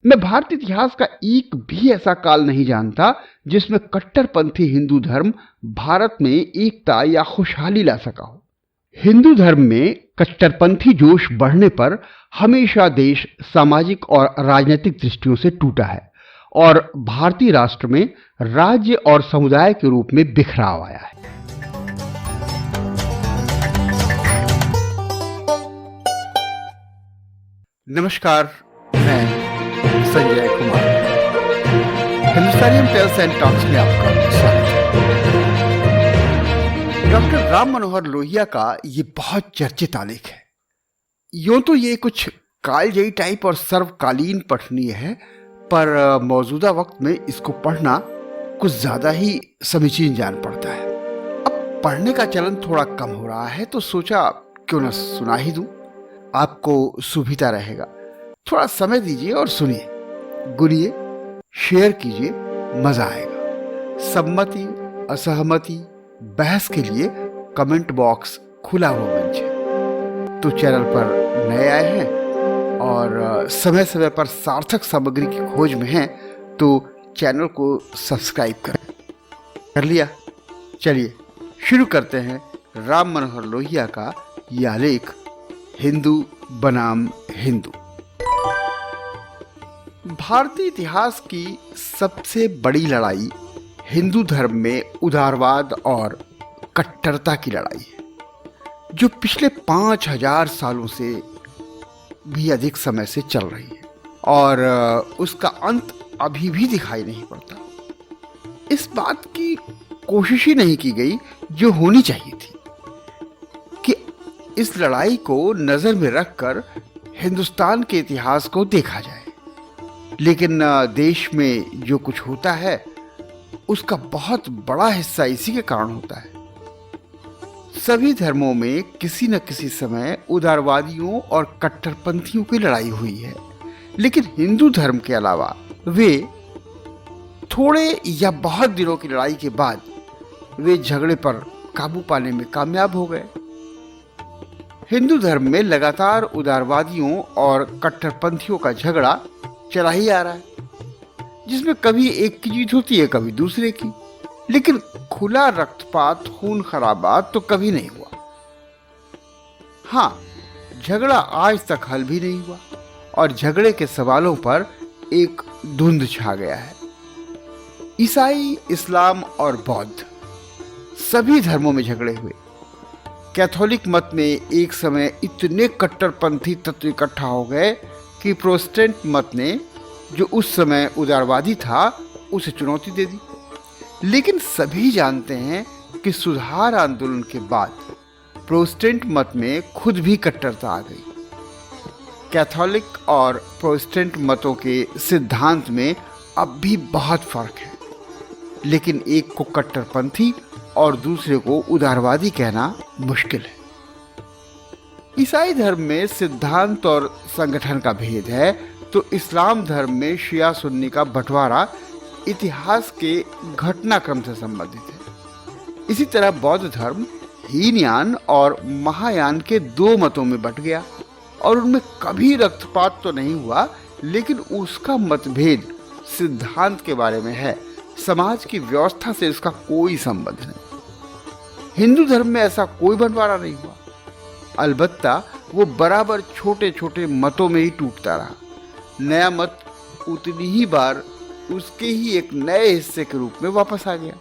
मैं भारतीय इतिहास का एक भी ऐसा काल नहीं जानता जिसमें कट्टरपंथी हिंदू धर्म भारत में एकता या खुशहाली ला सका हो। हिंदू धर्म में कट्टरपंथी जोश बढ़ने पर हमेशा देश सामाजिक और राजनीतिक दृष्टियों से टूटा है और भारतीय राष्ट्र में राज्य और समुदाय के रूप में बिखराव आया है। नमस्कार, मैं Sanjay Kumar. Hindustanian tales and talks में आपका स्वागत है। डॉक्टर राम मनोहर लोहिया का ये बहुत चर्चित आलेख है। यूं तो ये कुछ कालजयी टाइप और सर्वकालीन पठनीय है, पर मौजूदा वक्त में इसको पढ़ना कुछ ज्यादा ही समीचीन जान पड़ता है। अब पढ़ने का चलन थोड़ा कम हो रहा है तो सोचा क्यों न सुना ही दूं। आपको सुविधा रहेगा। थोड़ा समय दीजिए और सुनिए, गुनिए, शेयर कीजिए, मजा आएगा। सम्मति, असहमति, बहस के लिए कमेंट बॉक्स खुला हुआ मंच है। तो चैनल पर नए आए हैं और समय समय पर सार्थक सामग्री की खोज में हैं तो चैनल को सब्सक्राइब करें। कर लिया? चलिए शुरू करते हैं राम मनोहर लोहिया का ये आलेख, हिंदू बनाम हिंदू। भारतीय इतिहास की सबसे बड़ी लड़ाई हिंदू धर्म में उदारवाद और कट्टरता की लड़ाई है, जो पिछले 5000 सालों से भी अधिक समय से चल रही है और उसका अंत अभी भी दिखाई नहीं पड़ता। इस बात की कोशिश ही नहीं की गई जो होनी चाहिए थी कि इस लड़ाई को नजर में रखकर हिंदुस्तान के इतिहास को देखा जाए। लेकिन देश में जो कुछ होता है उसका बहुत बड़ा हिस्सा इसी के कारण होता है। सभी धर्मों में किसी न किसी समय उदारवादियों और कट्टरपंथियों की लड़ाई हुई है, लेकिन हिंदू धर्म के अलावा वे थोड़े या बहुत दिनों की लड़ाई के बाद वे झगड़े पर काबू पाने में कामयाब हो गए। हिंदू धर्म में लगातार उदारवादियों और कट्टरपंथियों का झगड़ा चला ही आ रहा है, जिसमें कभी एक की जीत होती है, कभी दूसरे की, लेकिन खुला रक्तपात, खून खराबा तो कभी नहीं हुआ। हाँ, झगड़ा आज तक हल भी नहीं हुआ और झगड़े के सवालों पर एक धुंध छा गया है। ईसाई, इस्लाम और बौद्ध सभी धर्मों में झगड़े हुए। कैथोलिक मत में एक समय इतने कट्टरपंथी तत्व इकट्ठा हो गए कि प्रोटेस्टेंट मत ने, जो उस समय उदारवादी था, उसे चुनौती दे दी। लेकिन सभी जानते हैं कि सुधार आंदोलन के बाद प्रोटेस्टेंट मत में खुद भी कट्टरता आ गई। कैथोलिक और प्रोटेस्टेंट मतों के सिद्धांत में अब भी बहुत फर्क है, लेकिन एक को कट्टरपंथी और दूसरे को उदारवादी कहना मुश्किल है। ईसाई धर्म में सिद्धांत और संगठन का भेद है, तो इस्लाम धर्म में शिया सुन्नी का बंटवारा इतिहास के घटनाक्रम से संबंधित है। इसी तरह बौद्ध धर्म हीनयान और महायान के दो मतों में बंट गया और उनमें कभी रक्तपात तो नहीं हुआ, लेकिन उसका मतभेद सिद्धांत के बारे में है, समाज की व्यवस्था से इसका कोई संबंध नहीं। हिंदू धर्म में ऐसा कोई बंटवारा नहीं हुआ, अलबत्ता वो बराबर छोटे छोटे मतों में ही टूटता रहा। नया मत उतनी ही बार उसके ही एक नए हिस्से के रूप में वापस आ गया।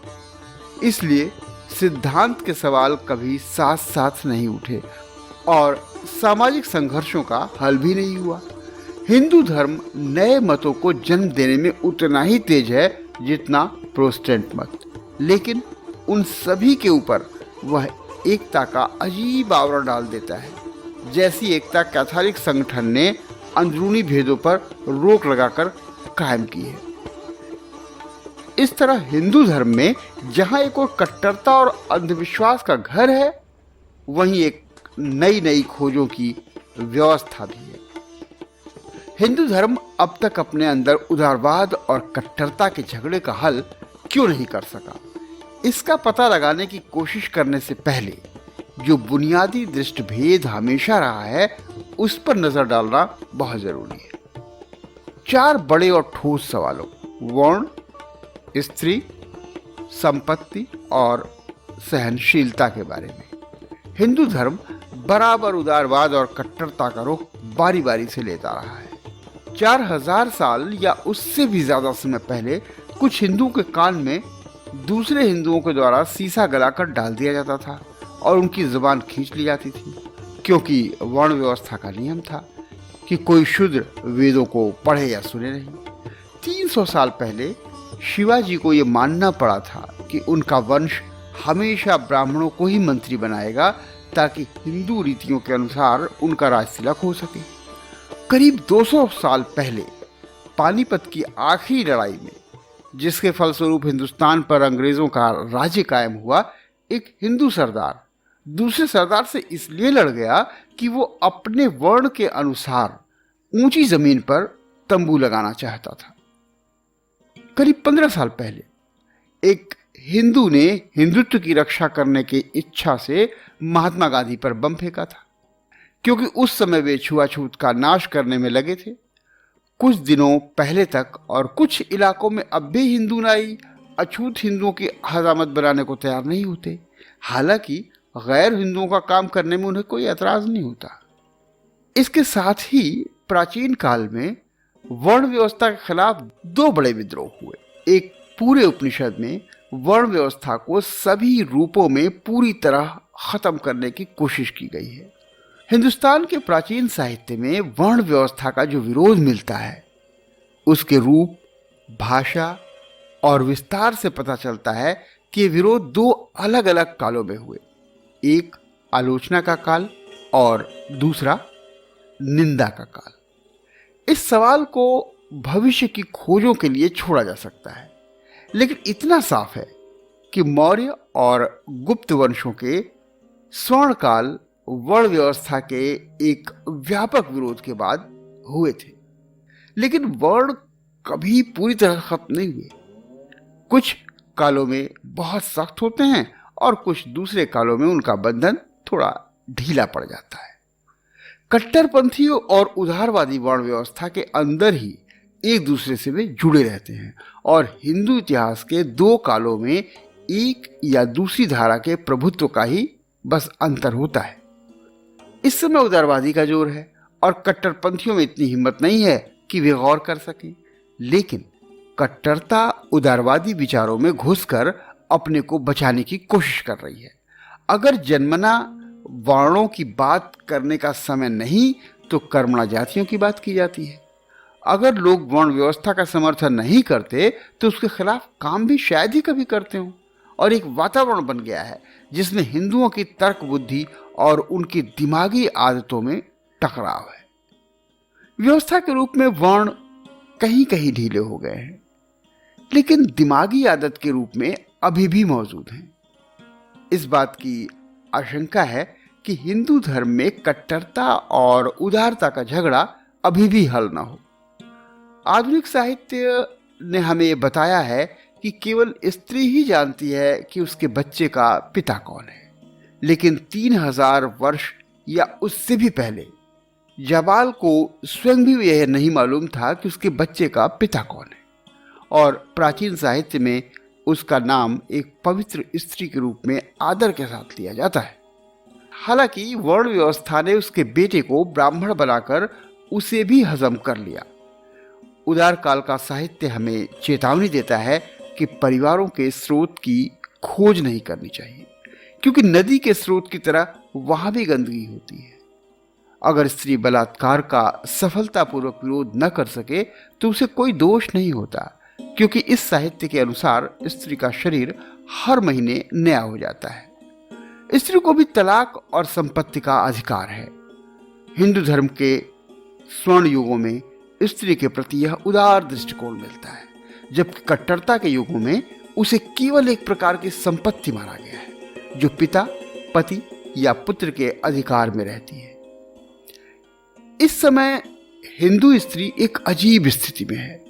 इसलिए सिद्धांत के सवाल कभी साथ साथ नहीं उठे और सामाजिक संघर्षों का हल भी नहीं हुआ। हिंदू धर्म नए मतों को जन्म देने में उतना ही तेज है जितना प्रोटेस्टेंट मत, लेकिन उन सभी के ऊपर वह एकता का अजीब आवरण डाल देता है, जैसी एकता कैथोलिक संगठन ने अंदरूनी भेदों पर रोक लगाकर कायम की है। इस तरह हिंदू धर्म में जहां एक और कट्टरता और अंधविश्वास का घर है, वहीं एक नई नई खोजों की व्यवस्था भी है। हिंदू धर्म अब तक अपने अंदर उदारवाद और कट्टरता के झगड़े का हल क्यों नहीं कर सका, इसका पता लगाने की कोशिश करने से पहले जो बुनियादी दृष्टिभेद हमेशा रहा है उस पर नजर डालना बहुत जरूरी है। 4 बड़े और ठोस सवालों, वर्ण, स्त्री, संपत्ति और सहनशीलता के बारे में। हिंदू धर्म बराबर उदारवाद और कट्टरता का रुख बारी बारी से लेता रहा है। 4000 साल या उससे भी ज्यादा समय पहले कुछ हिंदुओं के कान में दूसरे हिंदुओं के द्वारा सीसा गलाकर डाल दिया जाता था और उनकी जुबान खींच ली जाती थी, क्योंकि वर्ण व्यवस्था का नियम था कि कोई शूद्र वेदों को पढ़े या सुने नहीं। 300 साल पहले शिवाजी को यह मानना पड़ा था कि उनका वंश हमेशा ब्राह्मणों को ही मंत्री बनाएगा ताकि हिंदू रीतियों के अनुसार उनका राज तिलक हो सके। करीब 200 साल पहले पानीपत की आखिरी लड़ाई में, जिसके फलस्वरूप हिंदुस्तान पर अंग्रेजों का राज्य कायम हुआ, एक हिंदू सरदार दूसरे सरदार से इसलिए लड़ गया कि वो अपने वर्ण के अनुसार ऊंची जमीन पर तंबू लगाना चाहता था। करीब 15 साल पहले एक हिंदू ने हिंदुत्व की रक्षा करने की इच्छा से महात्मा गांधी पर बम फेंका था, क्योंकि उस समय वे छुआछूत का नाश करने में लगे थे। कुछ दिनों पहले तक और कुछ इलाकों में अब भी हिंदू नाई अछूत हिंदुओं की हजामत बनाने को तैयार नहीं होते। हालांकि गैर हिंदुओं का काम करने में उन्हें कोई एतराज नहीं होता। इसके साथ ही प्राचीन काल में वर्ण व्यवस्था के खिलाफ 2 बड़े विद्रोह हुए। एक पूरे उपनिषद में वर्ण व्यवस्था को सभी रूपों में पूरी तरह खत्म करने की कोशिश की गई है। हिंदुस्तान के प्राचीन साहित्य में वर्ण व्यवस्था का जो विरोध मिलता है, उसके रूप, भाषा और विस्तार से पता चलता है कि विरोध 2 अलग अलग कालों में हुए। एक आलोचना का काल और दूसरा निंदा का काल। इस सवाल को भविष्य की खोजों के लिए छोड़ा जा सकता है, लेकिन इतना साफ है कि मौर्य और गुप्त वंशों के स्वर्णकाल वर्ण व्यवस्था के एक व्यापक विरोध के बाद हुए थे। लेकिन वर्ण कभी पूरी तरह खत्म नहीं हुए। कुछ कालों में बहुत सख्त होते हैं और कुछ दूसरे कालों में उनका बंधन थोड़ा ढीला पड़ जाता है। कट्टरपंथियों और उदारवादी वर्ण व्यवस्था के अंदर ही एक दूसरे से वे जुड़े रहते हैं और हिंदू इतिहास के 2 कालों में एक या दूसरी धारा के प्रभुत्व का ही बस अंतर होता है। इस समय उदारवादी का जोर है और कट्टरपंथियों में इतनी हिम्मत नहीं है कि वे गौर कर सकें, लेकिन कट्टरता उदारवादी विचारों में घुसकर अपने को बचाने की कोशिश कर रही है। अगर जन्मना वर्णों की बात करने का समय नहीं तो कर्मणा जातियों की बात की जाती है। अगर लोग वर्ण व्यवस्था का समर्थन नहीं करते तो उसके खिलाफ काम भी शायद ही कभी करते हों, और एक वातावरण बन गया है जिसमें हिंदुओं की तर्क बुद्धि और उनकी दिमागी आदतों में टकराव है। व्यवस्था के रूप में वर्ण कहीं कहीं ढीले हो गए हैं, लेकिन दिमागी आदत के रूप में अभी भी मौजूद हैं। इस बात की आशंका है कि हिंदू धर्म में कट्टरता और उदारता का झगड़ा अभी भी हल न हो। आधुनिक साहित्य ने हमें बताया है कि केवल स्त्री ही जानती है कि उसके बच्चे का पिता कौन है, लेकिन 3000 वर्ष या उससे भी पहले जबाल को स्वयं भी यह नहीं मालूम था कि उसके बच्चे का पिता कौन है, और प्राचीन साहित्य में उसका नाम एक पवित्र स्त्री के रूप में आदर के साथ लिया जाता है। हालांकि वर्ण व्यवस्था ने उसके बेटे को ब्राह्मण बनाकर उसे भी हजम कर लिया। उदार काल का साहित्य हमें चेतावनी देता है कि परिवारों के स्रोत की खोज नहीं करनी चाहिए, क्योंकि नदी के स्रोत की तरह वहां भी गंदगी होती है। अगर स्त्री बलात्कार का सफलतापूर्वक विरोध न कर सके तो उसे कोई दोष नहीं होता, क्योंकि इस साहित्य के अनुसार स्त्री का शरीर हर महीने नया हो जाता है। स्त्री को भी तलाक और संपत्ति का अधिकार है। हिंदू धर्म के स्वर्ण युगों में स्त्री के प्रति यह उदार दृष्टिकोण मिलता है, जबकि कट्टरता के युगों में उसे केवल एक प्रकार की संपत्ति माना गया है जो पिता, पति या पुत्र के अधिकार में रहती है। इस समय हिंदू स्त्री एक अजीब स्थिति में है,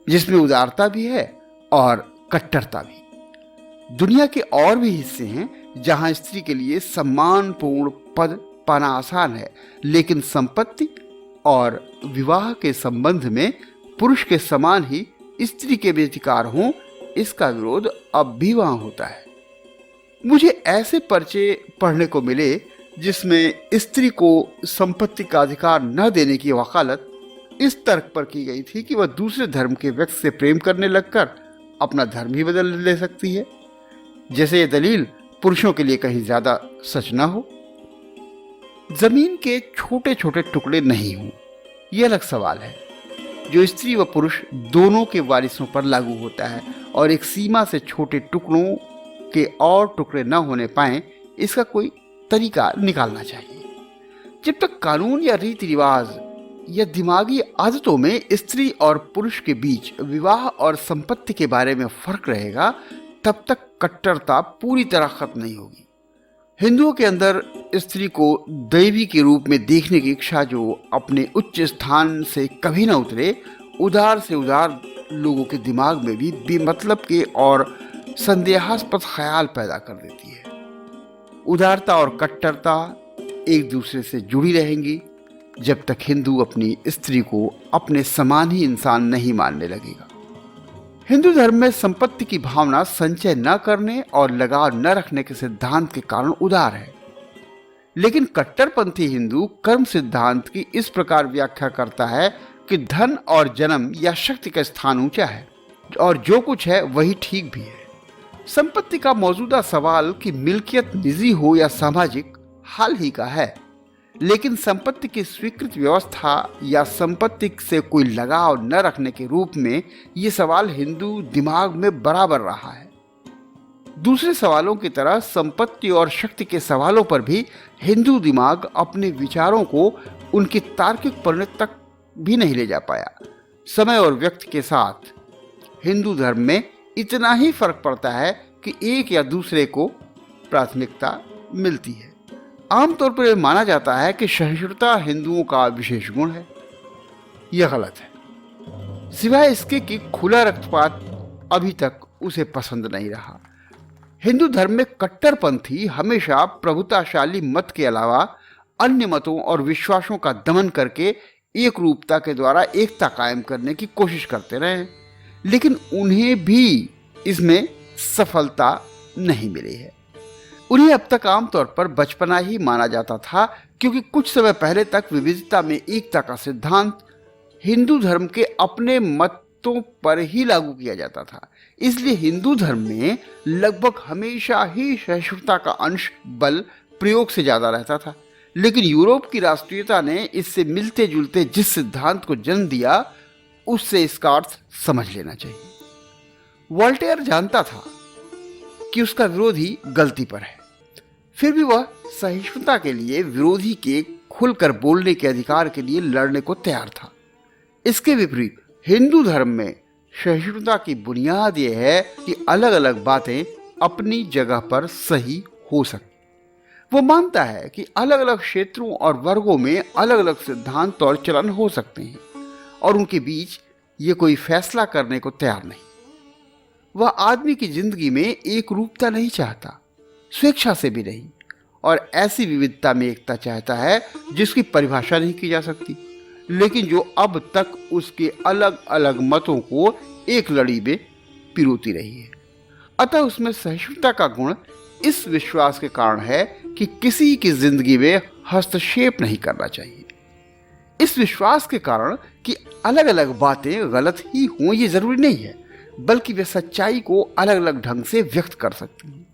जिसमें उदारता भी है और कट्टरता भी। दुनिया के और भी हिस्से हैं जहां स्त्री के लिए सम्मानपूर्ण पद पाना आसान है, लेकिन संपत्ति और विवाह के संबंध में पुरुष के समान ही स्त्री के भी अधिकार हों, इसका विरोध अब भी वहां होता है। मुझे ऐसे पर्चे पढ़ने को मिले जिसमें स्त्री को संपत्ति का अधिकार न देने की वकालत इस तर्क पर की गई थी कि वह दूसरे धर्म के व्यक्ति से प्रेम करने लगकर अपना धर्म ही बदल ले सकती है, जैसे ये दलील पुरुषों के लिए कहीं ज्यादा सच ना हो। जमीन के छोटे छोटे टुकड़े नहीं हों, यह अलग सवाल है जो स्त्री व पुरुष दोनों के वारिसों पर लागू होता है, और एक सीमा से छोटे टुकड़ों के और टुकड़े न होने पाए, इसका कोई तरीका निकालना चाहिए। जब तक कानून या रीति रिवाज या दिमागी आदतों में स्त्री और पुरुष के बीच विवाह और संपत्ति के बारे में फर्क रहेगा, तब तक कट्टरता पूरी तरह खत्म नहीं होगी। हिंदुओं के अंदर स्त्री को दैवी के रूप में देखने की इच्छा जो अपने उच्च स्थान से कभी न उतरे, उदार से उदार लोगों के दिमाग में भी बेमतलब के और संदेहास्पद ख्याल पैदा कर देती है। उदारता और कट्टरता एक दूसरे से जुड़ी रहेंगी जब तक हिंदू अपनी स्त्री को अपने समान ही इंसान नहीं मानने लगेगा। हिंदू धर्म में संपत्ति की भावना संचय न करने और लगाव न रखने के सिद्धांत के कारण उदार है, लेकिन कट्टरपंथी हिंदू कर्म सिद्धांत की इस प्रकार व्याख्या करता है कि धन और जन्म या शक्ति का स्थान ऊंचा है और जो कुछ है वही ठीक भी है। संपत्ति का मौजूदा सवाल कि मिल्कियत निजी हो या सामाजिक हाल ही का है, लेकिन संपत्ति की स्वीकृत व्यवस्था या संपत्ति से कोई लगाव न रखने के रूप में ये सवाल हिंदू दिमाग में बराबर रहा है। दूसरे सवालों की तरह संपत्ति और शक्ति के सवालों पर भी हिंदू दिमाग अपने विचारों को उनकी तार्किक परिणति तक भी नहीं ले जा पाया। समय और व्यक्ति के साथ हिंदू धर्म में इतना ही फर्क पड़ता है कि एक या दूसरे को प्राथमिकता मिलती है। आमतौर पर यह माना जाता है कि सहिष्णुता हिंदुओं का विशेष गुण है। यह गलत है, सिवाय इसके कि खुला रक्तपात अभी तक उसे पसंद नहीं रहा। हिंदू धर्म में कट्टरपंथी हमेशा प्रभुताशाली मत के अलावा अन्य मतों और विश्वासों का दमन करके एक रूपता के द्वारा एकता कायम करने की कोशिश करते रहे, लेकिन उन्हें भी इसमें सफलता नहीं मिली है। उन्हें अब तक आमतौर पर बचपना ही माना जाता था, क्योंकि कुछ समय पहले तक विविधता में एकता का सिद्धांत हिंदू धर्म के अपने मतों पर ही लागू किया जाता था। इसलिए हिंदू धर्म में लगभग हमेशा ही सहिष्णुता का अंश बल प्रयोग से ज्यादा रहता था, लेकिन यूरोप की राष्ट्रीयता ने इससे मिलते जुलते जिस सिद्धांत को जन्म दिया उससे इसका अर्थ समझ लेना चाहिए। वोल्टेयर जानता था कि उसका विरोधी गलती पर है, फिर भी वह सहिष्णुता के लिए विरोधी के खुलकर बोलने के अधिकार के लिए लड़ने को तैयार था। इसके विपरीत हिंदू धर्म में सहिष्णुता की बुनियाद यह है कि अलग अलग बातें अपनी जगह पर सही हो सकती। वो मानता है कि अलग अलग क्षेत्रों और वर्गों में अलग अलग सिद्धांत और चलन हो सकते हैं और उनके बीच ये कोई फैसला करने को तैयार नहीं। वह आदमी की जिंदगी में एक रूपता नहीं चाहता, स्वेच्छा से भी नहीं, और ऐसी विविधता में एकता चाहता है जिसकी परिभाषा नहीं की जा सकती, लेकिन जो अब तक उसके अलग अलग मतों को एक लड़ी में पिरोती रही है। अतः उसमें सहिष्णुता का गुण इस विश्वास के कारण है कि किसी की जिंदगी में हस्तक्षेप नहीं करना चाहिए। इस विश्वास के कारण कि अलग अलग बातें गलत ही हों ये जरूरी नहीं है, बल्कि वे सच्चाई को अलग अलग ढंग से व्यक्त कर सकती हैं।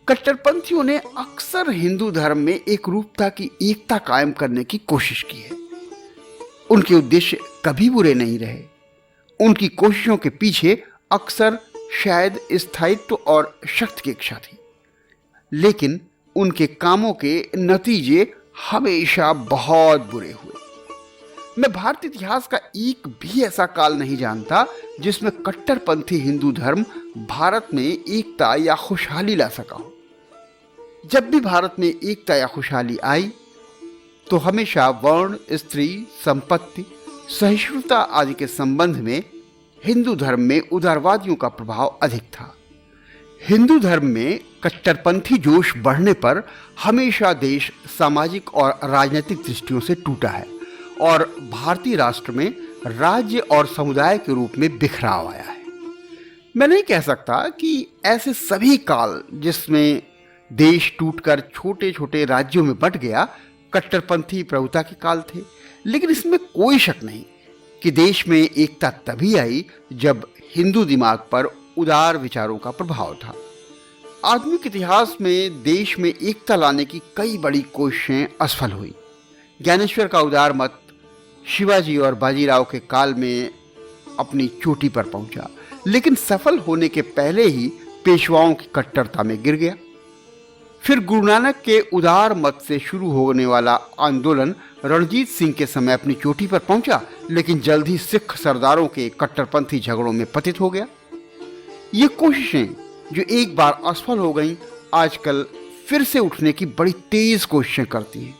कट्टरपंथियों ने अक्सर हिंदू धर्म में एक रूपता की एकता कायम करने की कोशिश की है। उनके उद्देश्य कभी बुरे नहीं रहे। उनकी कोशिशों के पीछे अक्सर शायद स्थायित्व और शक्ति की इच्छा थी, लेकिन उनके कामों के नतीजे हमेशा बहुत बुरे हुए। मैं भारतीय इतिहास का एक भी ऐसा काल नहीं जानता जिसमें कट्टरपंथी हिंदू धर्म भारत में एकता या खुशहाली ला सका हो। जब भी भारत में एकता या खुशहाली आई तो हमेशा वर्ण, स्त्री, संपत्ति, सहिष्णुता आदि के संबंध में हिंदू धर्म में उदारवादियों का प्रभाव अधिक था। हिंदू धर्म में कट्टरपंथी जोश बढ़ने पर हमेशा देश सामाजिक और राजनीतिक दृष्टियों से टूटा है और भारतीय राष्ट्र में राज्य और समुदाय के रूप में बिखराव आया है। मैं नहीं कह सकता कि ऐसे सभी काल जिसमें देश टूटकर छोटे छोटे राज्यों में बंट गया कट्टरपंथी प्रभुता के काल थे, लेकिन इसमें कोई शक नहीं कि देश में एकता तभी आई जब हिंदू दिमाग पर उदार विचारों का प्रभाव था। आधुनिक इतिहास में देश में एकता लाने की कई बड़ी कोशिशें असफल हुई। ज्ञानेश्वर का उदार मत शिवाजी और बाजीराव के काल में अपनी चोटी पर पहुंचा, लेकिन सफल होने के पहले ही पेशवाओं की कट्टरता में गिर गया। फिर गुरु नानक के उदार मत से शुरू होने वाला आंदोलन रणजीत सिंह के समय अपनी चोटी पर पहुंचा, लेकिन जल्द ही सिख सरदारों के कट्टरपंथी झगड़ों में पतित हो गया। ये कोशिशें जो एक बार असफल हो गईं, आजकल फिर से उठने की बड़ी तेज कोशिशें करती हैं।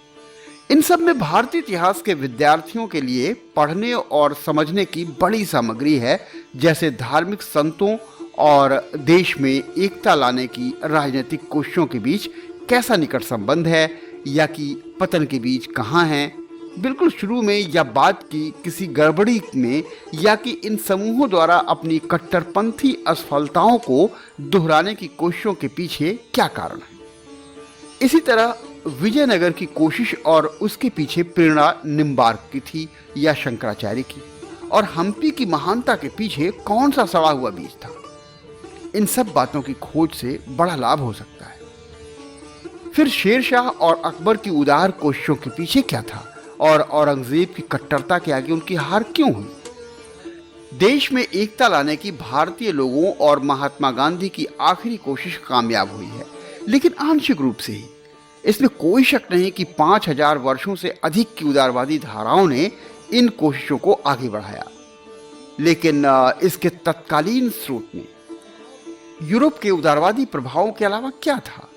इन सब में भारतीय इतिहास के विद्यार्थियों के लिए पढ़ने और समझने की बड़ी सामग्री है, जैसे धार्मिक संतों और देश में एकता लाने की राजनीतिक कोशिशों के बीच कैसा निकट संबंध है, या कि पतन के बीच कहाँ है, बिल्कुल शुरू में या बाद की किसी गड़बड़ी में, या कि इन समूहों द्वारा अपनी कट्टरपंथी असफलताओं को दोहराने की कोशिशों के पीछे क्या कारण है। इसी तरह विजयनगर की कोशिश और उसके पीछे प्रेरणा निम्बार्क की थी या शंकराचार्य की, और हम्पी की महानता के पीछे कौन सा सड़ा हुआ बीज था। इन सब बातों की खोज से बड़ा लाभ हो सकता है। फिर शेरशाह और अकबर की उदार कोशिशों के पीछे क्या था, और औरंगजेब की कट्टरता के आगे उनकी हार क्यों हुई। देश में एकता लाने की भारतीय लोगों और महात्मा गांधी की आखिरी कोशिश कामयाब हुई है, लेकिन आंशिक रूप से ही। इसमें कोई शक नहीं कि 5000 वर्षों से अधिक की उदारवादी धाराओं ने इन कोशिशों को आगे बढ़ाया, लेकिन इसके तत्कालीन स्रोत में यूरोप के उदारवादी प्रभावों के अलावा क्या था।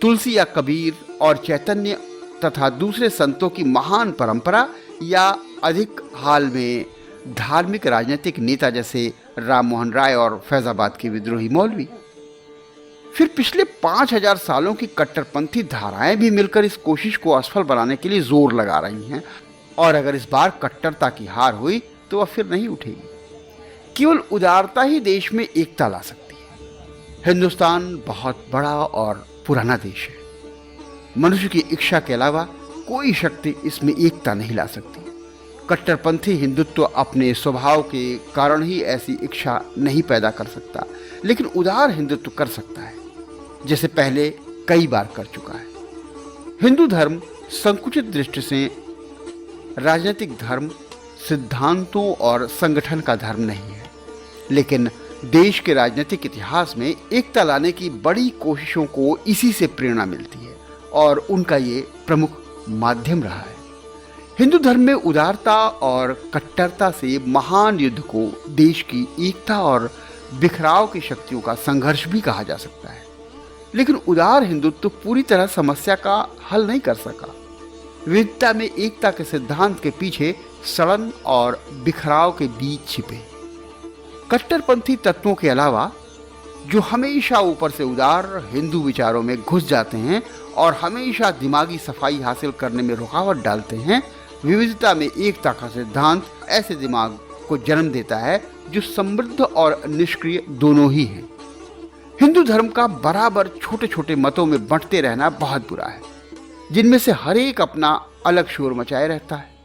तुलसी या कबीर और चैतन्य तथा दूसरे संतों की महान परंपरा, या अधिक हाल में धार्मिक राजनीतिक नेता जैसे राम मोहन राय और फैजाबाद के विद्रोही मौलवी। फिर पिछले 5000 सालों की कट्टरपंथी धाराएं भी मिलकर इस कोशिश को असफल बनाने के लिए जोर लगा रही हैं, और अगर इस बार कट्टरता की हार हुई तो वह फिर नहीं उठेगी। केवल उदारता ही देश में एकता ला सकती है। हिंदुस्तान बहुत बड़ा और पुराना देश है। मनुष्य की इच्छा के अलावा कोई शक्ति इसमें एकता नहीं ला सकती। कट्टरपंथी हिंदुत्व अपने स्वभाव के कारण ही ऐसी इच्छा नहीं पैदा कर सकता, लेकिन उदार हिंदुत्व कर सकता है, जैसे पहले कई बार कर चुका है। हिंदू धर्म संकुचित दृष्टि से राजनीतिक धर्म, सिद्धांतों और संगठन का धर्म नहीं है, लेकिन देश के राजनीतिक इतिहास में एकता लाने की बड़ी कोशिशों को इसी से प्रेरणा मिलती है, और उनका ये प्रमुख माध्यम रहा है। हिंदू धर्म में उदारता और कट्टरता से महान युद्ध को देश की एकता और बिखराव की शक्तियों का संघर्ष भी कहा जा सकता है, लेकिन उदार हिंदुत्व पूरी तरह समस्या का हल नहीं कर सका। विविधता में एकता के सिद्धांत के पीछे सड़न और बिखराव के बीच छिपे कट्टरपंथी तत्वों के अलावा, जो हमेशा ऊपर से उदार हिंदू विचारों में घुस जाते हैं और हमेशा दिमागी सफाई हासिल करने में रुकावट डालते हैं, विविधता में एकता का सिद्धांत ऐसे दिमाग को जन्म देता है जो समृद्ध और निष्क्रिय दोनों ही हैं। हिंदू धर्म का बराबर छोटे छोटे मतों में बंटते रहना बहुत बुरा है, जिनमें से हर एक अपना अलग शोर मचाए रहता है।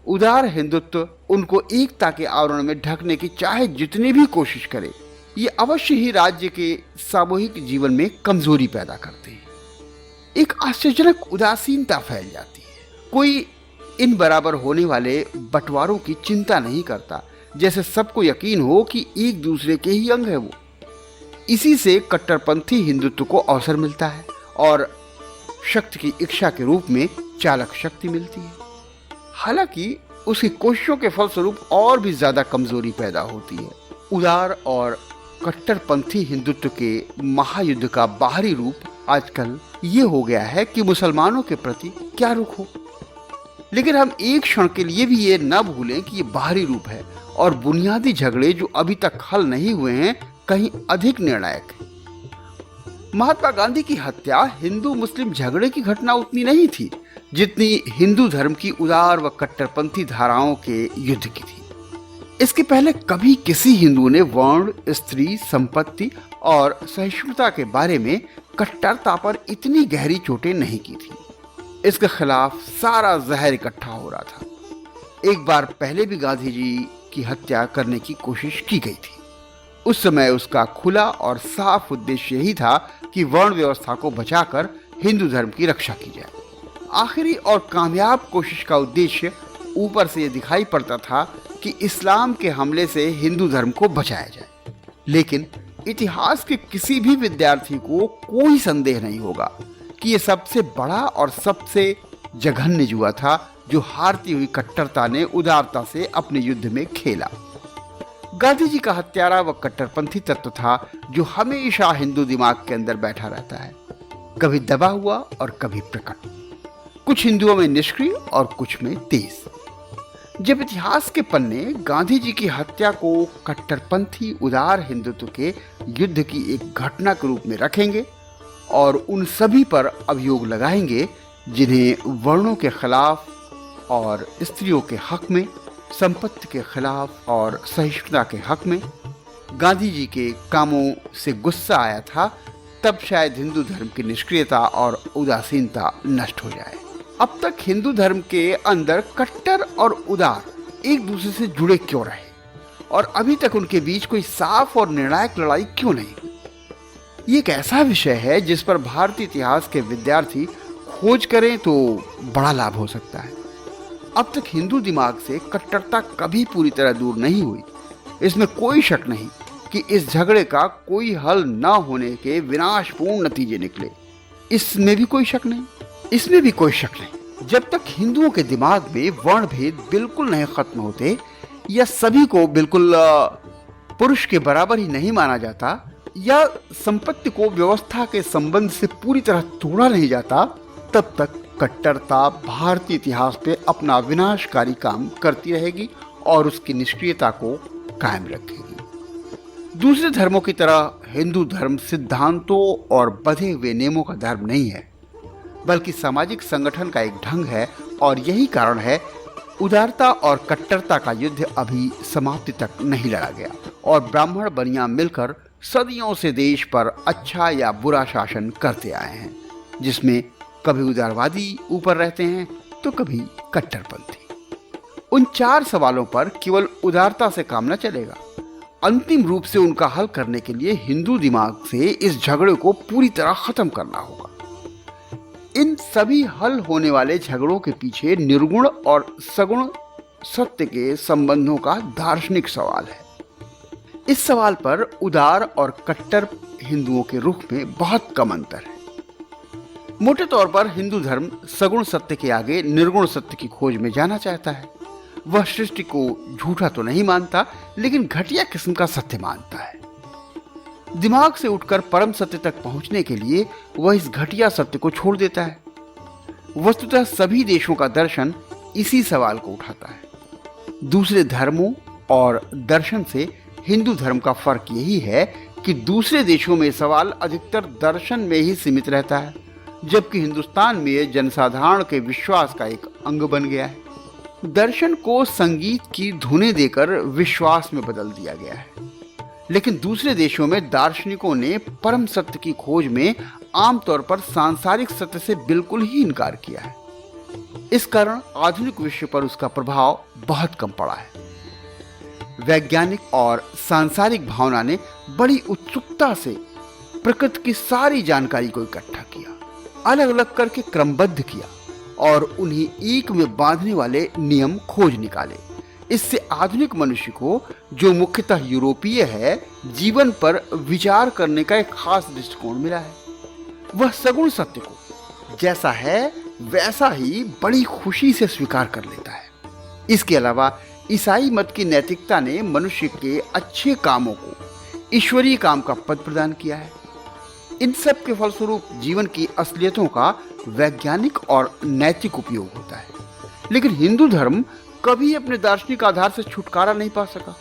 उदार हिंदुत्व उनको एकता के आवरण में ढकने की चाहे जितनी भी कोशिश करे, ये अवश्य ही राज्य के सामूहिक जीवन में कमजोरी पैदा करते हैं। एक आश्चर्यजनक उदासीनता फैल जाती है। कोई इन बराबर होने वाले बंटवारों की चिंता नहीं करता, जैसे सबको यकीन हो कि एक दूसरे के ही अंग है वो। इसी से कट्टरपंथी हिंदुत्व को अवसर मिलता है और शक्ति की इच्छा के रूप में चालक शक्ति मिलती है। हालांकि उसकी कोशिशों के फलस्वरूप और भी ज्यादा कमजोरी पैदा होती है। उदार और कट्टरपंथी हिंदुत्व के महायुद्ध का बाहरी रूप आजकल ये हो गया है कि मुसलमानों के प्रति क्या रुख हो, लेकिन हम एक क्षण के लिए भी ये न भूलें कि ये बाहरी रूप है और बुनियादी झगड़े जो अभी तक हल नहीं हुए हैं कहीं अधिक निर्णायक है। महात्मा गांधी की हत्या हिंदू मुस्लिम झगड़े की घटना उतनी नहीं थी जितनी हिंदू धर्म की उदार व कट्टरपंथी धाराओं के युद्ध की थी। इसके पहले कभी किसी हिंदू ने वर्ण, स्त्री, संपत्ति और सहिष्णुता के बारे में कट्टरता पर इतनी गहरी चोटें नहीं की थी। इसके खिलाफ सारा जहर इकट्ठा हो रहा था। एक बार पहले भी गांधी जी की हत्या करने की कोशिश की गई थी। उस समय उसका खुला और साफ उद्देश्य यही था कि वर्ण व्यवस्था को बचाकर हिंदू धर्म की रक्षा की जाए। आखिरी और कामयाब कोशिश का उद्देश्य ऊपर से यह दिखाई पड़ता था कि इस्लाम के हमले से हिंदू धर्म को बचाया जाए। लेकिन इतिहास के किसी भी विद्यार्थी को कोई संदेह नहीं होगा कि यह सबसे बड़ा और सबसे जघन्य जुआ था जो हारती हुई कट्टरता ने उदारता से अपने युद्ध में खेला। गांधी जी का हत्यारा व कट्टरपंथी तत्व था जो हमेशा हिंदू दिमाग के अंदर बैठा रहता है, कभी दबा हुआ और कभी प्रकट, कुछ हिंदुओं में निष्क्रिय और कुछ में तेज। जब इतिहास के पन्ने गांधी जी की हत्या को कट्टरपंथी उदार हिंदुत्व के युद्ध की एक घटना के रूप में रखेंगे और उन सभी पर अभियोग लगाएंगे जिन्हें वर्णों के खिलाफ और स्त्रियों के हक में, संपत्ति के खिलाफ और सहिष्णुता के हक में गांधी जी के कामों से गुस्सा आया था, तब शायद हिंदू धर्म की निष्क्रियता और उदासीनता नष्ट हो जाए। अब तक हिंदू धर्म के अंदर कट्टर और उदार एक दूसरे से जुड़े क्यों रहे और अभी तक उनके बीच कोई साफ और निर्णायक लड़ाई क्यों नहीं हुई? ये एक ऐसा विषय है जिस पर भारतीय इतिहास के विद्यार्थी खोज करें तो बड़ा लाभ हो सकता है। अब तक हिंदू दिमाग से कट्टरता कभी पूरी तरह दूर नहीं हुई। इसमें कोई शक नहीं कि इस झगड़े का कोई हल न होने के विनाशपूर्ण नतीजे निकले। इसमें भी कोई शक नहीं। जब तक हिंदुओं के दिमाग में वर्ण भेद बिल्कुल नहीं खत्म होते या सभी को बिल्कुल पुरुष के बराबर ही नहीं माना जाता या संपत्ति को व्यवस्था के संबंध से पूरी तरह तोड़ा नहीं जाता, तब तक कट्टरता भारतीय इतिहास पे अपना विनाशकारी काम करती रहेगी और उसकी निष्क्रियता को कायम रखेगी। दूसरे धर्मों की तरह हिंदू धर्म सिद्धांतों और बंधे हुए नियमों का धर्म नहीं है, बल्कि सामाजिक संगठन का एक ढंग है और यही कारण है उदारता और कट्टरता का युद्ध अभी समाप्ति तक नहीं लड़ा गया और ब्राह्मण बनिया मिलकर सदियों से देश पर अच्छा या बुरा शासन करते आए हैं, जिसमें कभी उदारवादी ऊपर रहते हैं तो कभी कट्टरपंथी। उन 4 सवालों पर केवल उदारता से काम न चलेगा। अंतिम रूप से उनका हल करने के लिए हिंदू दिमाग से इस झगड़े को पूरी तरह खत्म करना होगा। इन सभी हल होने वाले झगड़ों के पीछे निर्गुण और सगुण सत्य के संबंधों का दार्शनिक सवाल है। इस सवाल पर उदार और कट्टर हिंदुओं के रुख में बहुत कम अंतर है। मोटे तौर पर हिंदू धर्म सगुण सत्य के आगे निर्गुण सत्य की खोज में जाना चाहता है। वह सृष्टि को झूठा तो नहीं मानता, लेकिन घटिया किस्म का सत्य मानता है। दिमाग से उठकर परम सत्य तक पहुंचने के लिए वह इस घटिया सत्य को छोड़ देता है। वस्तुतः सभी देशों का दर्शन इसी सवाल को उठाता है। दूसरे धर्मों और दर्शन से हिंदू धर्म का फर्क यही है कि दूसरे देशों में सवाल अधिकतर दर्शन में ही सीमित रहता है, जबकि हिंदुस्तान में यह जनसाधारण के विश्वास का एक अंग बन गया है। दर्शन को संगीत की धुनें देकर विश्वास में बदल दिया गया है, लेकिन दूसरे देशों में दार्शनिकों ने परम सत्य की खोज में आमतौर पर सांसारिक सत्य से बिल्कुल ही इनकार किया है। इस कारण आधुनिक विश्व पर उसका प्रभाव बहुत कम पड़ा है। वैज्ञानिक और सांसारिक भावना ने बड़ी उत्सुकता से प्रकृति की सारी जानकारी को इकट्ठा किया, अलग अलग करके क्रमबद्ध किया और उन्हें एक में बांधने वाले नियम खोज निकाले। इससे आधुनिक मनुष्य को, जो मुख्यतः यूरोपीय है, जीवन पर विचार करने का एक खास दृष्टिकोण मिला है। वह सगुण सत्य को जैसा है वैसा ही बड़ी खुशी से स्वीकार कर लेता है। इसके अलावा ईसाई मत की नैतिकता ने मनुष्य के अच्छे कामों को ईश्वरीय काम का पद प्रदान किया है। इन सब के फलस्वरूप जीवन की असलियतों का वैज्ञानिक और नैतिक उपयोग होता है। लेकिन हिंदू धर्म कभी अपने दार्शनिक आधार से छुटकारा नहीं पा सका।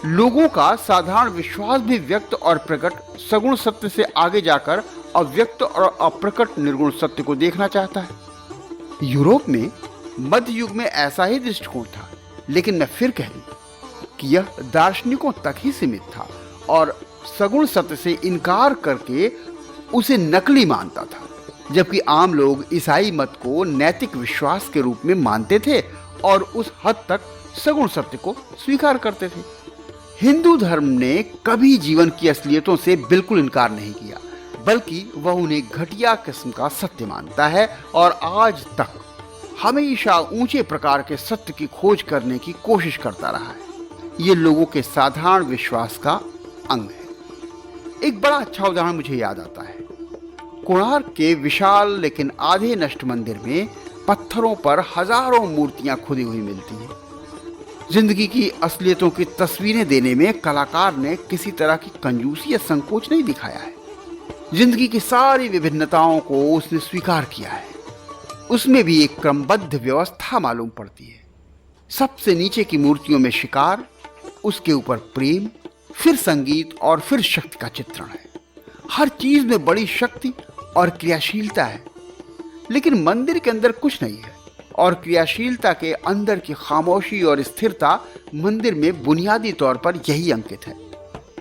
लोगों का साधारण विश्वास भी व्यक्त और प्रकट सगुण सत्य से आगे जाकर अव्यक्त और अप्रकट निर्गुण सत्य को देखना चाहता है। यूरोप में मध्य युग में ऐसा ही दृष्टिकोण था, लेकिन मैं फिर कह दूं कि यह दार्शनिकों तक ही सीमित था और सगुण सत्य से इनकार करके उसे नकली मानता था, जबकि आम लोग ईसाई मत को नैतिक विश्वास के रूप में मानते थे और उस हद तक सगुण सत्य को स्वीकार करते थे। हिंदू धर्म ने कभी जीवन की असलियतों से बिल्कुल इनकार नहीं किया, बल्कि वह उन्हें घटिया किस्म का सत्य मानता है और आज तक हमेशा ऊंचे प्रकार के सत्य की खोज करने की कोशिश करता रहा है। ये लोगों के साधारण विश्वास का अंग है। एक बड़ा अच्छा उदाहरण मुझे याद आता है। कोणार्क के विशाल लेकिन आधे नष्ट मंदिर में पत्थरों पर हजारों मूर्तियां खुदी हुई मिलती हैं। जिंदगी की असलियतों की तस्वीरें देने में कलाकार ने किसी तरह की कंजूसी या संकोच नहीं दिखाया है। जिंदगी की सारी विभिन्नताओं को उसने स्वीकार किया है। उसमें भी एक क्रमबद्ध व्यवस्था मालूम पड़ती है। सबसे नीचे की मूर्तियों में शिकार, उसके ऊपर प्रेम, फिर संगीत और फिर शक्ति का चित्रण है। हर चीज में बड़ी शक्ति और क्रियाशीलता है, लेकिन मंदिर के अंदर कुछ नहीं है और क्रियाशीलता के अंदर की खामोशी और स्थिरता मंदिर में बुनियादी तौर पर यही अंकित है।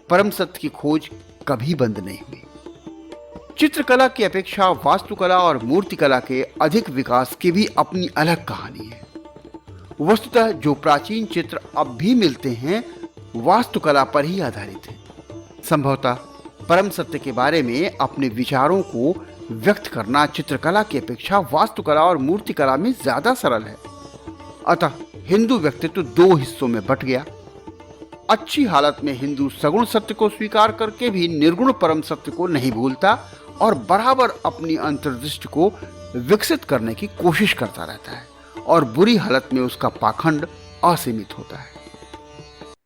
परम सत्य की खोज कभी बंद नहीं हुई। चित्रकला की अपेक्षा वास्तुकला और मूर्तिकला के अधिक विकास की भी अपनी अलग कहानी है। वस्तुतः जो प्राचीन चित्र अब भी मिलते हैं वास्तुकला पर ही आधारित हैं। संभवतः परम सत्य के बारे में अपने विचारों को व्यक्त करना चित्रकला की अपेक्षा वास्तुकला और मूर्तिकला में ज्यादा सरल है। अतः हिंदू व्यक्तित्व दो हिस्सों में बट गया। अच्छी हालत में हिंदू सगुण सत्य को स्वीकार करके भी निर्गुण परम सत्य को नहीं भूलता और बराबर अपनी अंतर्दृष्टि को विकसित करने की कोशिश करता रहता है और बुरी हालत में उसका पाखंड असीमित होता है।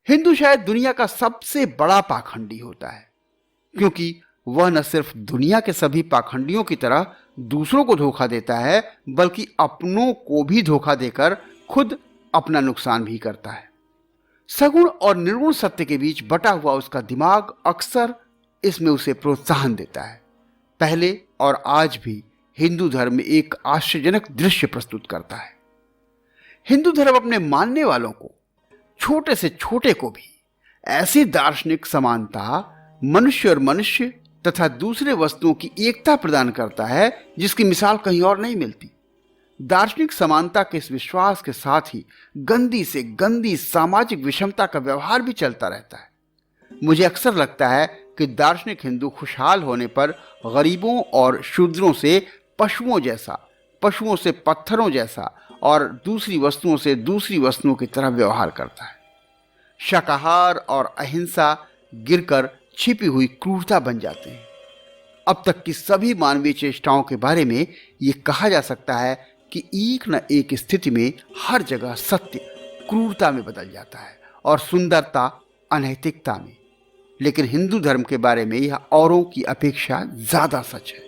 हिंदू शायद दुनिया का सबसे बड़ा पाखंडी होता है, क्योंकि वह न सिर्फ दुनिया के सभी पाखंडियों की तरह दूसरों को धोखा देता है, बल्कि अपनों को भी धोखा देकर खुद अपना नुकसान भी करता है। सगुण और निर्गुण सत्य के बीच बटा हुआ उसका दिमाग अक्सर इसमें उसे प्रोत्साहन देता है। पहले और आज भी हिंदू धर्म एक आश्चर्यजनक दृश्य प्रस्तुत करता है। हिंदू धर्म अपने मानने वालों को, छोटे से छोटे को भी, ऐसी दार्शनिक समानता, मनुष्य और मनुष्य तथा दूसरे वस्तुओं की एकता प्रदान करता है जिसकी मिसाल कहीं और नहीं मिलती। दार्शनिक समानता के इस विश्वास के साथ ही गंदी से गंदी सामाजिक विषमता का व्यवहार भी चलता रहता है। मुझे अक्सर लगता है कि दार्शनिक हिंदू खुशहाल होने पर गरीबों और शूद्रों से पशुओं जैसा, पशुओं से पत्थरों जैसा और दूसरी वस्तुओं से दूसरी वस्तुओं की तरह व्यवहार करता है। शाकाहार और अहिंसा गिरकर छिपी हुई क्रूरता बन जाते हैं। अब तक की सभी मानवीय चेष्टाओं के बारे में ये कहा जा सकता है कि एक न एक स्थिति में हर जगह सत्य क्रूरता में बदल जाता है और सुंदरता अनैतिकता में। लेकिन हिंदू धर्म के बारे में यह औरों की अपेक्षा ज्यादा सच है।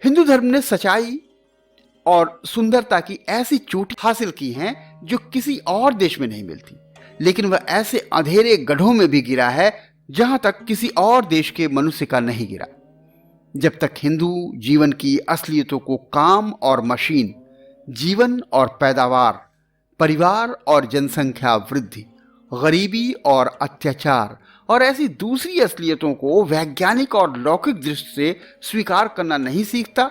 हिंदू धर्म ने सच्चाई और सुंदरता की ऐसी चोटी हासिल की है जो किसी और देश में नहीं मिलती, लेकिन वह ऐसे अंधेरे गड्ढों में भी गिरा है जहां तक किसी और देश के मनुष्य का नहीं गिरा। जब तक हिंदू जीवन की असलियतों को काम और मशीन, जीवन और पैदावार, परिवार और जनसंख्या वृद्धि, गरीबी और अत्याचार और ऐसी दूसरी असलियतों को वैज्ञानिक और लौकिक दृष्टि से स्वीकार करना नहीं सीखता,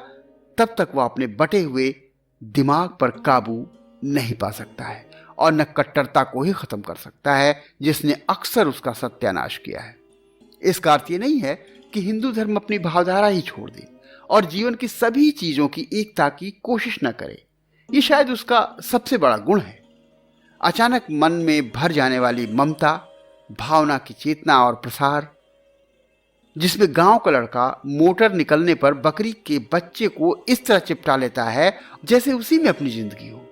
तब तक वह अपने बटे हुए दिमाग पर काबू नहीं पा सकता है और न कट्टरता को ही खत्म कर सकता है जिसने अक्सर उसका सत्यानाश किया है। इसका अर्थ ये नहीं है कि हिंदू धर्म अपनी भावधारा ही छोड़ दे और जीवन की सभी चीजों की एकता की कोशिश न करे। ये शायद उसका सबसे बड़ा गुण है। अचानक मन में भर जाने वाली ममता, भावना की चेतना और प्रसार, जिसमें गांव का लड़का मोटर निकलने पर बकरी के बच्चे को इस तरह चिपटा लेता है जैसे उसी में अपनी जिंदगी हो,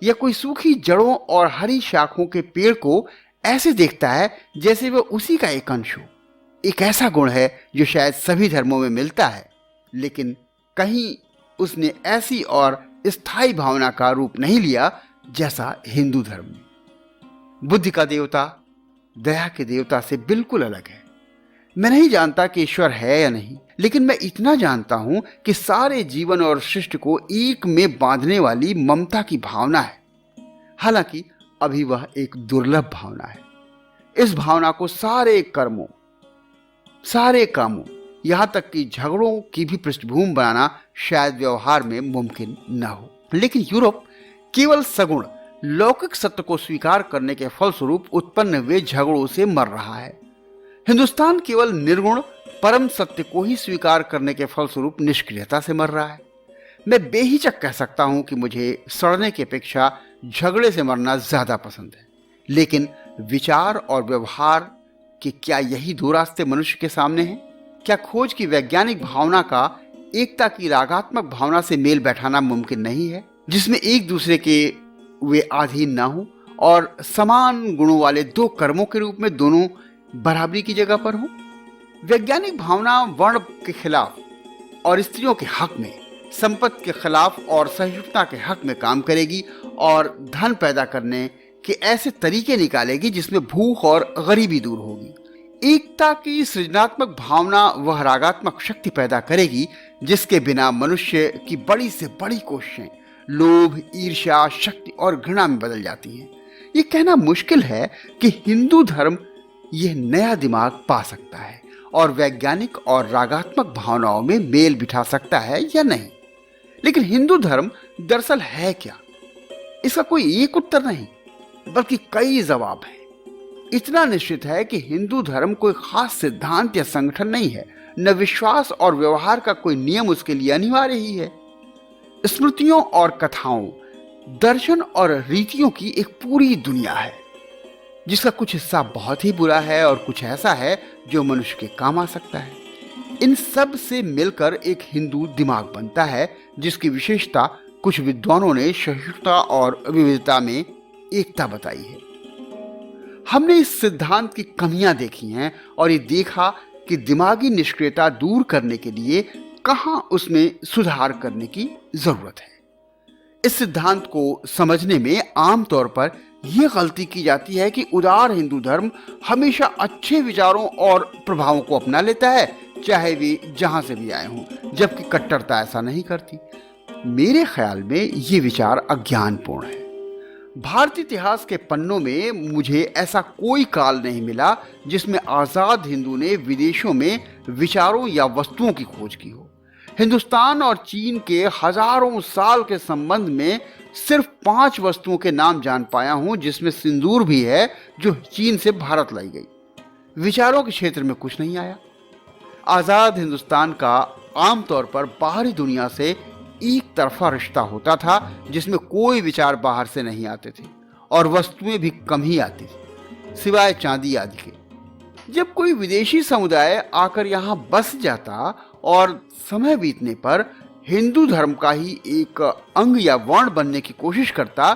या कोई सूखी जड़ों और हरी शाखों के पेड़ को ऐसे देखता है जैसे वह उसी का एक अंश हो। एक ऐसा गुण है जो शायद सभी धर्मों में मिलता है, लेकिन कहीं उसने ऐसी और स्थायी भावना का रूप नहीं लिया जैसा हिंदू धर्म में। बुद्धि का देवता दया के देवता से बिल्कुल अलग है। मैं नहीं जानता कि ईश्वर है या नहीं, लेकिन मैं इतना जानता हूं कि सारे जीवन और सृष्टि को एक में बांधने वाली ममता की भावना है। हालांकि अभी वह एक दुर्लभ भावना है। इस भावना को सारे कर्मों, सारे कामों, यहां तक कि झगड़ों की भी पृष्ठभूमि बनाना शायद व्यवहार में मुमकिन न हो। लेकिन यूरोप केवल सगुण लौकिक सत्य को स्वीकार करने के फलस्वरूप उत्पन्न हुए झगड़ों से मर रहा है। हिंदुस्तान केवल निर्गुण परम सत्य को ही स्वीकार करने के फलस्वरूप निष्क्रियता से मर रहा है। मैं बेहिचक कह सकता हूं कि मुझे सड़ने की अपेक्षा झगड़े से मरना ज्यादा पसंद है। लेकिन विचार और व्यवहार के क्या यही दो रास्ते मनुष्य के सामने हैं? क्या खोज की वैज्ञानिक भावना का एकता की रागात्मक भावना से मेल बैठाना मुमकिन नहीं है, जिसमें एक दूसरे के वे अधीन ना हो और समान गुणों वाले दो कर्मों के रूप में दोनों बराबरी की जगह पर हो? वैज्ञानिक भावना वर्ण के खिलाफ और स्त्रियों के हक में, संपत्ति के खिलाफ और सहिष्णुता के हक में काम करेगी और धन पैदा करने के ऐसे तरीके निकालेगी जिसमें भूख और गरीबी दूर होगी। एकता की सृजनात्मक भावना वह रागात्मक शक्ति पैदा करेगी जिसके बिना मनुष्य की बड़ी से बड़ी कोशिशें लोभ, ईर्ष्या, शक्ति और घृणा में बदल जाती हैं। ये कहना मुश्किल है कि हिंदू धर्म यह नया दिमाग पा सकता है और वैज्ञानिक और रागात्मक भावनाओं में मेल बिठा सकता है या नहीं। लेकिन हिंदू धर्म दरअसल है क्या? इसका कोई एक उत्तर नहीं, बल्कि कई जवाब हैं। इतना निश्चित है कि हिंदू धर्म कोई खास सिद्धांत या संगठन नहीं है, न विश्वास और व्यवहार का कोई नियम उसके लिए अनिवार्य ही है। स्मृतियों और कथाओं, दर्शन और रीतियों की एक पूरी दुनिया है, जिसका कुछ हिस्सा बहुत ही बुरा है और कुछ ऐसा है जो मनुष्य के काम आ सकता है। इन सब से मिलकर एक हिंदू दिमाग बनता है, जिसकी विशेषता कुछ विद्वानों ने सहिष्णुता और विविधता में एकता बताई है। हमने इस सिद्धांत की कमियां देखी हैं और ये देखा कि दिमागी निष्क्रियता दूर करने के लिए कहां उसमें सुधार करने की जरूरत है। इस सिद्धांत को समझने में आमतौर पर यह गलती की जाती है कि उदार हिंदू धर्म हमेशा अच्छे विचारों और प्रभावों को अपना लेता है, चाहे वे जहां से भी आए हों, जबकि कट्टरता ऐसा नहीं करती। मेरे ख्याल में ये विचार अज्ञानपूर्ण है। भारतीय इतिहास के पन्नों में मुझे ऐसा कोई काल नहीं मिला जिसमें आजाद हिंदू ने विदेशों में विचारों या वस्तुओं की खोज की हो। हिंदुस्तान और चीन के हजारों साल के संबंध में सिर्फ 5 वस्तुओं के नाम जान पाया हूं, जिसमें सिंदूर भी है जो चीन से भारत लाई गई। विचारों के क्षेत्र में कुछ नहीं आया। आजाद हिंदुस्तान का आमतौर पर बाहरी दुनिया से एक तरफा रिश्ता होता था, जिसमें कोई विचार बाहर से नहीं आते थे और वस्तुएं भी कम ही आती थी, सिवाय चांदी आदि के। जब कोई विदेशी समुदाय आकर यहाँ बस जाता और समय बीतने पर हिंदू धर्म का ही एक अंग या वर्ण बनने की कोशिश करता,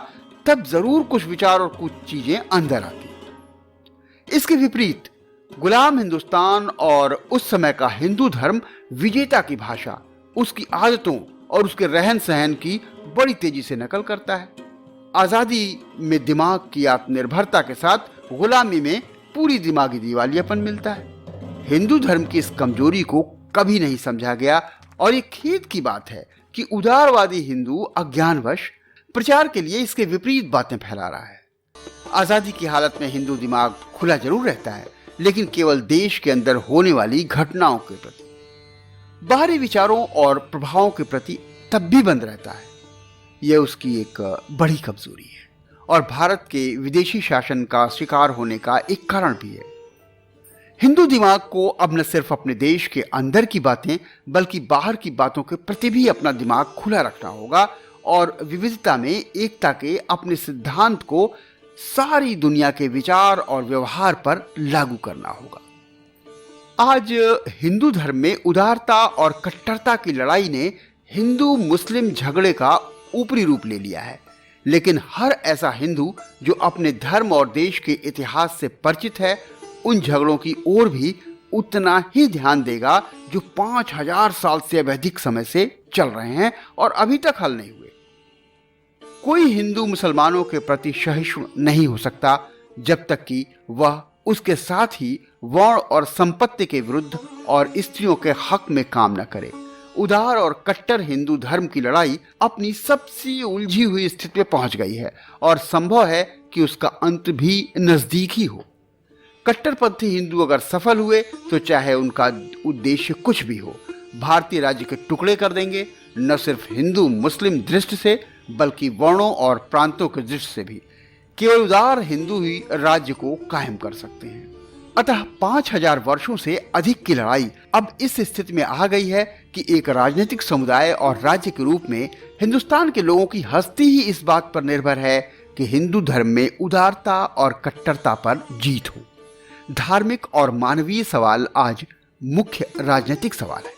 तब जरूर कुछ विचार और कुछ चीजें अंदर आती। इसके विपरीत गुलाम हिंदुस्तान और उस समय का हिंदू धर्म विजेता की भाषा, उसकी आदतों और उसके रहन सहन की बड़ी तेजी से नकल करता है। आजादी में दिमाग की आत्मनिर्भरता के साथ गुलामी में पूरी दिमागी दिवालियापन मिलता है। हिंदू धर्म की इस कमजोरी को कभी नहीं समझा गया और ये खेद की बात है कि उदारवादी हिंदू अज्ञानवश प्रचार के लिए इसके विपरीत बातें फैला रहा है। आजादी की हालत में हिंदू दिमाग खुला जरूर रहता है, लेकिन केवल देश के अंदर होने वाली घटनाओं के प्रति, बाहरी विचारों और प्रभावों के प्रति तब भी बंद रहता है। यह उसकी एक बड़ी कमजोरी है और भारत के विदेशी शासन का शिकार होने का एक कारण भी है। हिंदू दिमाग को अब न सिर्फ अपने देश के अंदर की बातें बल्कि बाहर की बातों के प्रति भी अपना दिमाग खुला रखना होगा और विविधता में एकता के अपने सिद्धांत को सारी दुनिया के विचार और व्यवहार पर लागू करना होगा। आज हिंदू धर्म में उदारता और कट्टरता की लड़ाई ने हिंदू मुस्लिम झगड़े का ऊपरी रूप ले लिया है, लेकिन हर ऐसा हिंदू जो अपने धर्म और देश के इतिहास से परिचित है उन झगड़ों की ओर भी उतना ही ध्यान देगा जो 5000 साल से अब अधिक समय से चल रहे हैं और अभी तक हल नहीं हुए। कोई हिंदू मुसलमानों के प्रति सहिष्णु नहीं हो सकता जब तक कि वह उसके साथ ही वर्ण और संपत्ति के विरुद्ध और स्त्रियों के हक में काम न करे। उदार और कट्टर हिंदू धर्म की लड़ाई अपनी सबसे उलझी हुई स्थिति में पहुंच गई है और संभव है कि उसका अंत भी नजदीक ही हो। कट्टरपंथी हिंदू अगर सफल हुए तो चाहे उनका उद्देश्य कुछ भी हो, भारतीय राज्य के टुकड़े कर देंगे, न सिर्फ हिंदू मुस्लिम दृष्टि से बल्कि वर्णों और प्रांतों की दृष्टि से भी। केवल उदार हिंदू ही राज्य को कायम कर सकते हैं। अतः 5000 वर्षों से अधिक की लड़ाई अब इस स्थिति में आ गई है कि एक राजनीतिक समुदाय और राज्य के रूप में हिंदुस्तान के लोगों की हस्ती ही इस बात पर निर्भर है कि हिंदू धर्म में उदारता और कट्टरता पर जीत हो। धार्मिक और मानवीय सवाल आज मुख्य राजनीतिक सवाल है।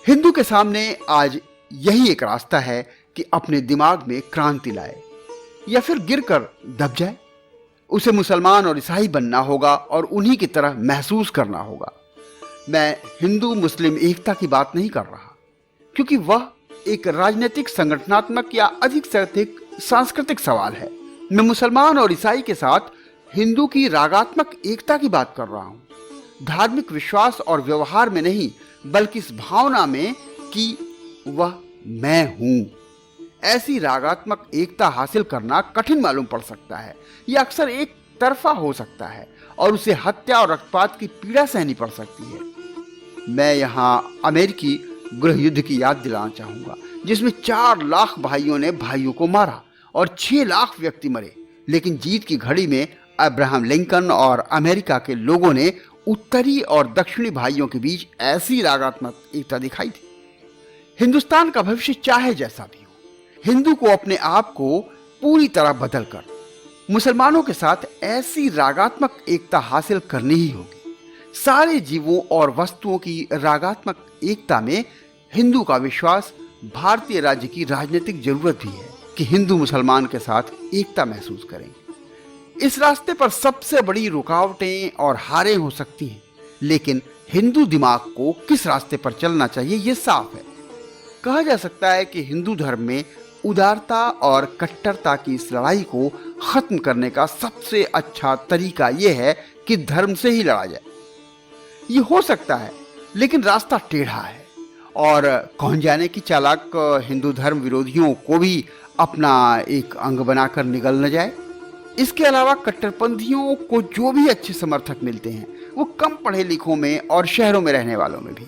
हिंदू के सामने आज यही एक रास्ता है कि अपने दिमाग में क्रांति लाए या फिर गिरकर दब जाए। उसे मुसलमान और ईसाई बनना होगा और उन्हीं की तरह महसूस करना होगा। मैं हिंदू मुस्लिम एकता की बात नहीं कर रहा, क्योंकि वह एक राजनीतिक, संगठनात्मक या अधिक से अधिक सांस्कृतिक सवाल है। मैं मुसलमान और ईसाई के साथ हिंदू की रागात्मक एकता की बात कर रहा हूं। धार्मिक विश्वास और व्यवहार में नहीं, बल्कि इस भावना में कि वह मैं हूं। ऐसी रागात्मक एकता हासिल करना कठिन मालूम पड़ सकता है। यह अक्सर एक तरफा हो सकता है और उसे हत्या और रक्तपात की पीड़ा सहनी पड़ सकती है। मैं यहाँ अमेरिकी गृह युद्ध की याद दिलाना चाहूंगा, जिसमें 4 लाख भाइयों ने भाइयों को मारा और 6 लाख व्यक्ति मरे, लेकिन जीत की घड़ी में अब्राहम लिंकन और अमेरिका के लोगों ने उत्तरी और दक्षिणी भाइयों के बीच ऐसी रागात्मक एकता दिखाई थी। हिंदुस्तान का भविष्य चाहे जैसा भी हो, हिंदू को अपने आप को पूरी तरह बदलकर मुसलमानों के साथ ऐसी रागात्मक एकता हासिल करनी ही होगी। सारे जीवों और वस्तुओं की रागात्मक एकता में हिंदू का विश्वास भारतीय राज्य की राजनीतिक जरूरत भी है कि हिंदू मुसलमान के साथ एकता महसूस करेंगे। इस रास्ते पर सबसे बड़ी रुकावटें और हारें हो सकती हैं, लेकिन हिंदू दिमाग को किस रास्ते पर चलना चाहिए ये साफ है। कहा जा सकता है कि हिंदू धर्म में उदारता और कट्टरता की इस लड़ाई को खत्म करने का सबसे अच्छा तरीका यह है कि धर्म से ही लड़ा जाए। ये हो सकता है, लेकिन रास्ता टेढ़ा है और कौन जाने कि चालाक हिंदू धर्म विरोधियों को भी अपना एक अंग बनाकर निगल न जाए। इसके अलावा कट्टरपंथियों को जो भी अच्छे समर्थक मिलते हैं वो कम पढ़े लिखों में और शहरों में रहने वालों में भी।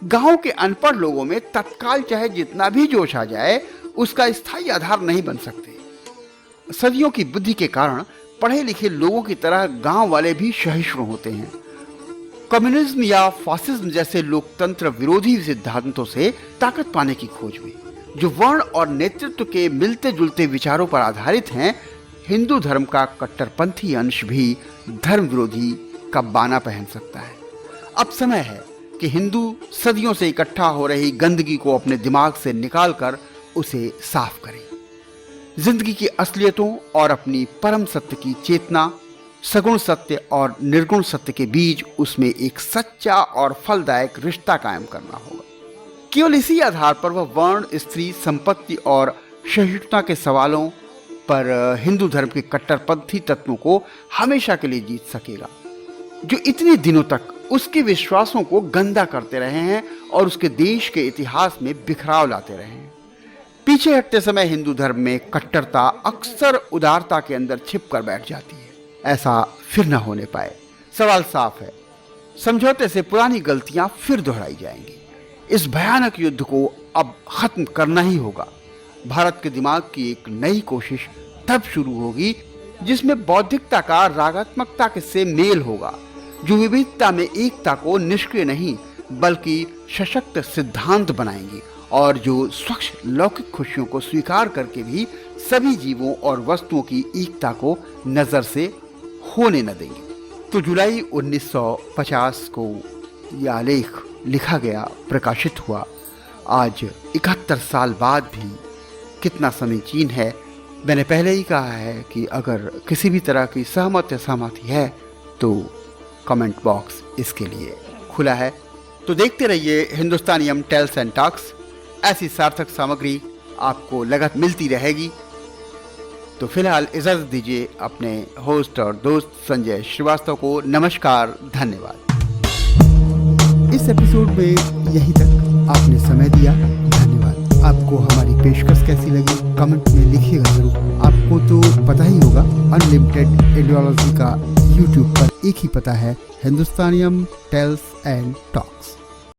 गांव के अनपढ़ लोगों में तत्काल चाहे जितना भी जोश आ जाए उसका स्थायी आधार नहीं बन सकते। सदियों की बुद्धि के कारण पढ़े लिखे लोगों की तरह गांव वाले भी सहिष्णु होते हैं। कम्युनिज्म या फासिज्म जैसे लोकतंत्र विरोधी सिद्धांतों से ताकत पाने की खोज में, जो वर्ण और नेतृत्व के मिलते जुलते विचारों पर आधारित हैं, हिंदू धर्म का कट्टरपंथी अंश भी धर्म विरोधी का बाना पहन सकता है। अब समय है कि हिंदू सदियों से इकट्ठा हो रही गंदगी को अपने दिमाग से निकालकर उसे साफ करें। जिंदगी की असलियतों और अपनी परम सत्य की चेतना, सगुण सत्य और निर्गुण सत्य के बीच उसमें एक सच्चा और फलदायक रिश्ता कायम करना होगा। केवल इसी आधार पर वह वर्ण, स्त्री, संपत्ति और सहिष्णुता के सवालों पर हिंदू धर्म के कट्टरपंथी तत्वों को हमेशा के लिए जीत सकेगा, जो इतने दिनों तक उसके विश्वासों को गंदा करते रहे हैं और उसके देश के इतिहास में बिखराव लाते रहे हैं। पीछे हटते समय हिंदू धर्म में कट्टरता अक्सर उदारता के अंदर छिप कर बैठ जाती है। ऐसा फिर न होने पाए। सवाल साफ है, समझौते से पुरानी गलतियां फिर दोहराई जाएंगी। इस भयानक युद्ध को अब खत्म करना ही होगा। भारत के दिमाग की एक नई कोशिश तब शुरू होगी जिसमें बौद्धिकता का रागात्मकता के से मेल होगा, जो विविधता में एकता को निष्क्रिय नहीं बल्कि सशक्त सिद्धांत बनाएंगी और जो स्वच्छ लौकिक खुशियों को स्वीकार करके भी सभी जीवों और वस्तुओं की एकता को नजर से होने न देंगे। तो जुलाई 1950 को यह आलेख लिखा गया, प्रकाशित हुआ। आज 71 साल बाद भी कितना समीचीन है। मैंने पहले ही कहा है कि अगर किसी भी तरह की सहमत या सहमति है तो कमेंट बॉक्स इसके लिए खुला है। तो देखते रहिए हिंदुस्तानियम टेल्स एंड टॉक्स। ऐसी सार्थक सामग्री आपको लगातार मिलती रहेगी। तो फिलहाल इजाजत दीजिए अपने होस्ट और दोस्त संजय श्रीवास्तव को। नमस्कार, धन्यवाद। इस एपिसोड में यहीं तक आपने समय दिया, धन्यवाद। आपको हमारी पेशकश कैसी लगी कमेंट में लिखिएगा जरूर। आपको तो पता ही होगा, अनलिमिटेड इंडियोलॉजी का यूट्यूब पर एक ही पता है, हिंदुस्तानियम टेल्स एंड टॉक्स।